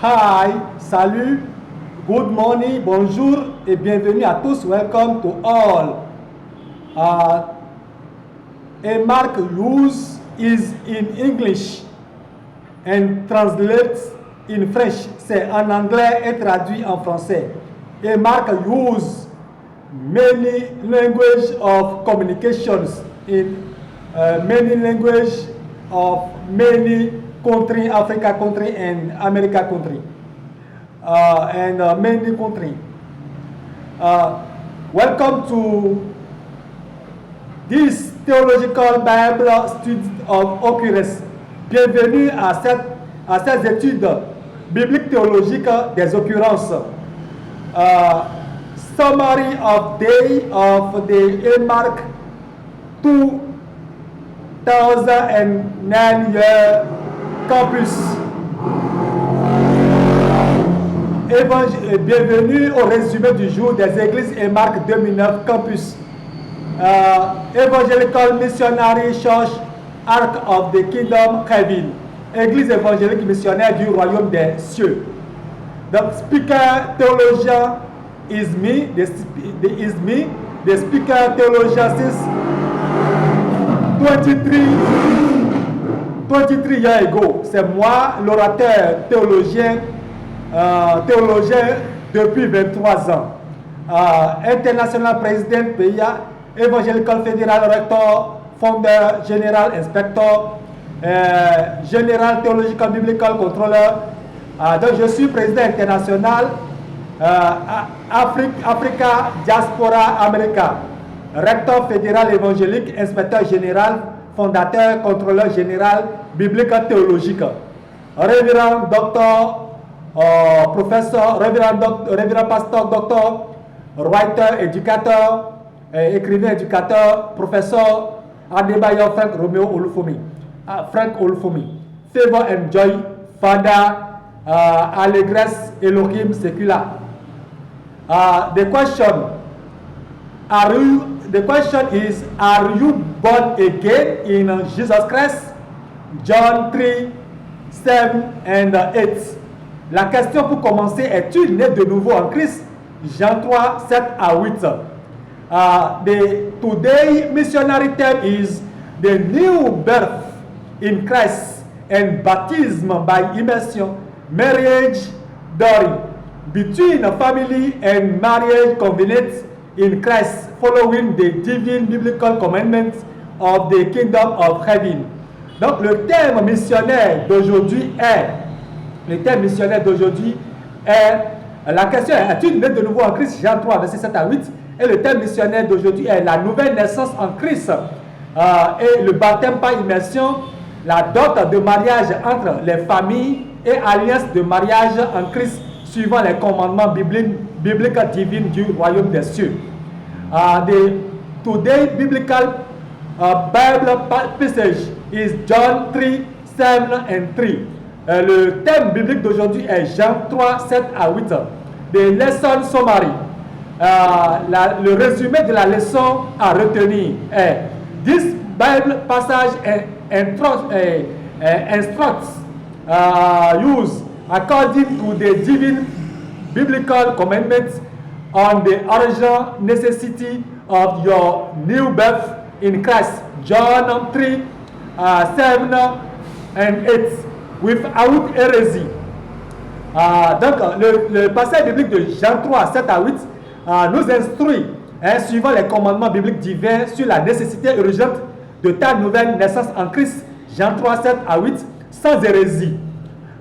Hi, salut, good morning, bonjour et bienvenue à tous. Welcome to all. A mark use is in English and translates in French. C'est en anglais et traduit en français. A mark use many language of communications in many language of many country, Africa country and America country, and many country. Welcome to this theological Bible study of occurrence. Bienvenue à ces études bibliques théologiques des occurrences. Summary of day of the A-Mark 2009 year campus. Bienvenue au résumé du jour des églises A-Mark 2009 campus. Evangelical Missionary Church Ark of the Kingdom Heaven. Église évangélique missionnaire du royaume des cieux. The speaker theologian is me. The speaker theologian since 23 years ago. C'est moi, l'orateur théologien depuis 23 ans. International President PIA, Evangelical Federal Rector, Founder, General Inspector, General Theological Biblical Controller. Donc je suis président international Africa Diaspora America, recteur fédéral évangélique, inspecteur général, fondateur, contrôleur général, biblique théologique, révérend docteur, professeur, révérend pasteur, docteur, writer, éducateur, écrivain, éducateur, professeur, Adebayo Frank Romeo Olufumi, Frank Olufumi, Favor and Joy, Father, Allegres Elohim Secula. The question is, are you born again in Jesus Christ? John 3, 7 and 8. La question pour commencer, es-tu né de nouveau en Christ? Jean 3, 7 à 8. The today missionary term is the new birth in Christ and baptism by immersion, marriage, dowry, between a family and marriage covenant in Christ, following the divine biblical commandments of the kingdom of heaven. Donc le thème missionnaire d'aujourd'hui est, la question est, es-tu né de nouveau en Christ? Jean 3, verset 7 à 8. Et le thème missionnaire d'aujourd'hui est la nouvelle naissance en Christ et le baptême par immersion, la dot de mariage entre les familles et alliance de mariage en Christ suivant les commandements bibliques divines du royaume des cieux. The today biblical Bible passage is John 3, 7 and 3. Le thème biblique d'aujourd'hui est Jean 3, 7 à 8. The lesson summary. Le résumé de la leçon à retenir est: This Bible passage instructs use according to the divine biblical commandments on the original necessity of your new birth in Christ. John 3, 7 and 8, without heresy. Donc le passage biblique de Jean 3, 7 à 8 nous instruit, suivant les commandements bibliques divins, sur la nécessité urgente de ta nouvelle naissance en Christ. Jean 3, 7 à 8, sans hérésie.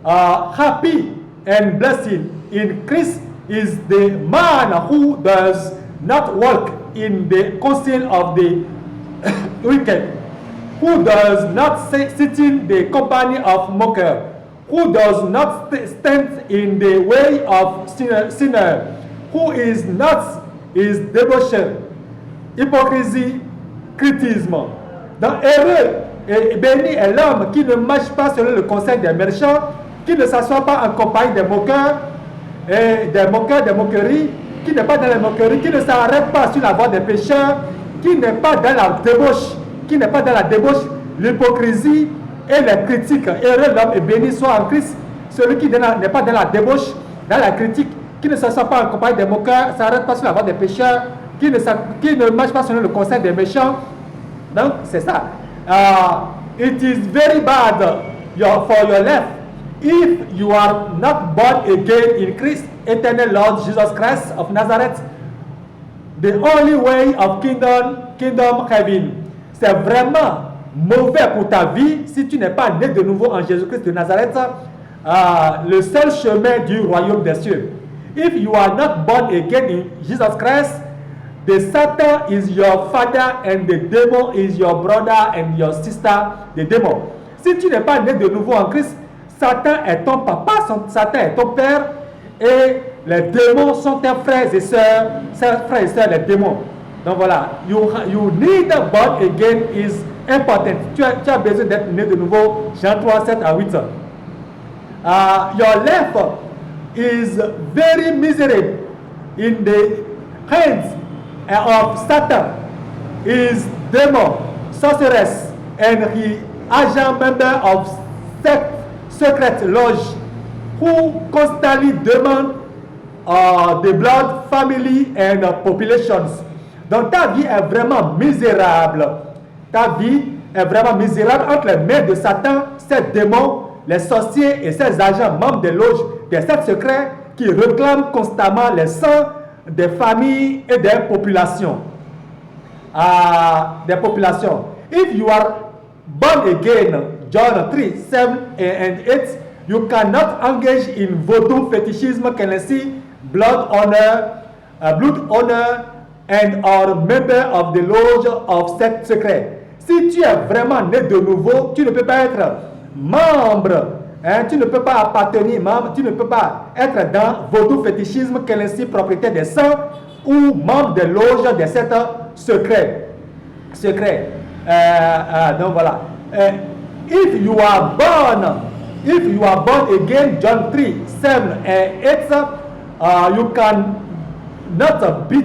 Happy and blessed in Christ is the man who does not walk in the counsel of the wicked, who does not sit in the company of mockers, who does not stand in the way of sinner, who is not is debauchery, hypocrisie, critisme. Dans heureux et béni est l'homme qui ne marche pas selon le conseil des méchants, qui ne s'assoit pas en compagnie des moqueurs, et des moqueries, qui n'est pas dans les moqueries, qui ne s'arrête pas sur la voie des pécheurs, qui n'est pas dans la débauche, l'hypocrisie et les critiques. Heureux l'homme et béni soit en Christ, celui qui n'est pas dans la débauche, dans la critique, qui ne se sent pas en compagnie des moqueurs, s'arrête pas sur la voie des pécheurs, qui ne marche pas selon le conseil des méchants. Donc, c'est ça. It is very bad for your life if you are not born again in Christ, eternal Lord Jesus Christ of Nazareth. The only way of kingdom heaven. C'est vraiment mauvais pour ta vie si tu n'es pas né de nouveau en Jésus-Christ de Nazareth. Le seul chemin du royaume des cieux. If you are not born again in Jesus Christ, the Satan is your father and the devil is your brother and your sister, the devil. Si tu n'es pas né de nouveau en Christ, Satan est ton papa, Satan est ton père et les démons sont tes frères et sœurs, les démons. Donc voilà, you need born again is important. Tu as besoin d'être né de nouveau. Jean 3, 7 à 8. Your life is very miserable in the hands of Satan. Is demon, sorceress, and he agent member of secret lodge who constantly demand the blood, family, and populations. Donc ta vie est vraiment misérable. Ta vie est vraiment misérable entre les mains de Satan, ces démons, les sorciers et ces agents membres des loges, des sectes secrets qui réclament constamment les sangs des familles et des populations. If you are born again, John 3, 7 and 8, you cannot engage in voodoo, fetishism, clemency, blood honor, and are member of the lodge of secte secret. Si tu es vraiment né de nouveau, tu ne peux pas être membre, tu ne peux pas appartenir, tu ne peux pas être dans vaudou, fétichisme, clemency, propriété des saints ou membre des loges des sectes secrets. Donc voilà. If you are born again, John 3, 7 and 8, you can not be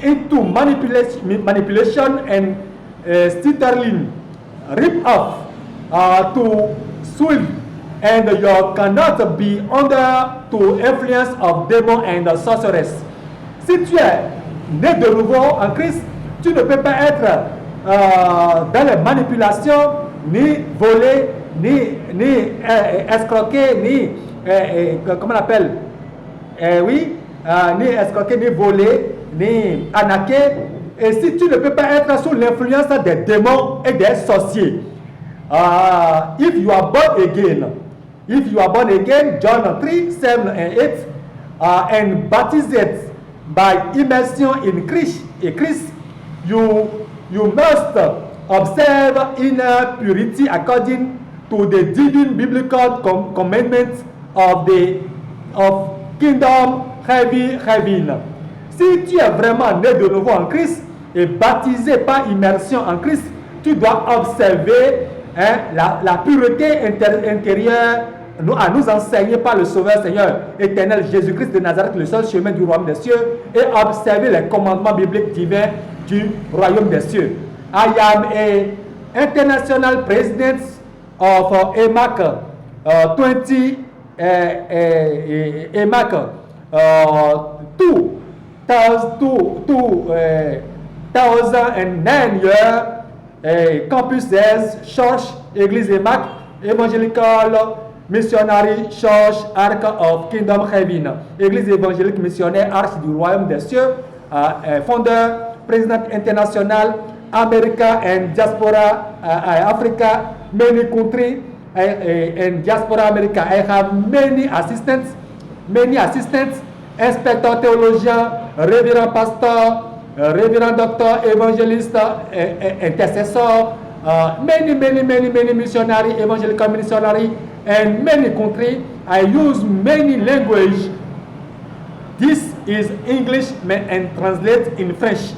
into manipulation and stealing, rip off, to swill, and you cannot be under to influence of demons and sorcerers. Si tu es né de nouveau en Christ, tu ne peux pas être dans les manipulations, ni voler, ni escroquer, ni comment on appelle, ni escroquer, ni voler, ni arnaquer. Et si tu ne peux pas être sous l'influence des démons et des sorciers, if you are born again, John 3, 7 and 8, and baptized by immersion in Christ, you must observe inner purity according to the divine biblical commandments of kingdom heaven. Si tu es vraiment né de nouveau en Christ et baptisé par immersion en Christ, tu dois observer la pureté intérieure à nous enseigner par le Sauveur Seigneur éternel Jésus-Christ de Nazareth, le seul chemin du royaume des cieux, et observer les commandements bibliques divins du royaume des cieux. I am a international president of EMAC 2009 year campuses, church, église EMAC, evangelical missionary church, Ark of Kingdom Heaven, église évangélique missionnaire, arche du royaume des cieux, founder, président international, America and diaspora, Africa, many countries, and diaspora America. I have many assistants, inspecteur théologien, révérend pasteur, révérend docteur, évangéliste, intercessor, many missionary, evangelical missionary, and many countries. I use many language. This is English and translate in French.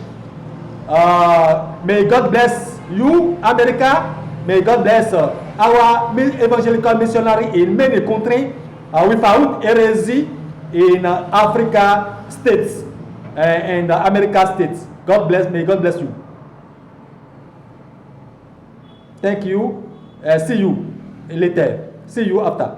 May God bless you, America. May God bless our evangelical missionary in many countries without heresy in Africa states and America states. God bless. May God bless you. Thank you. See you later. See you after.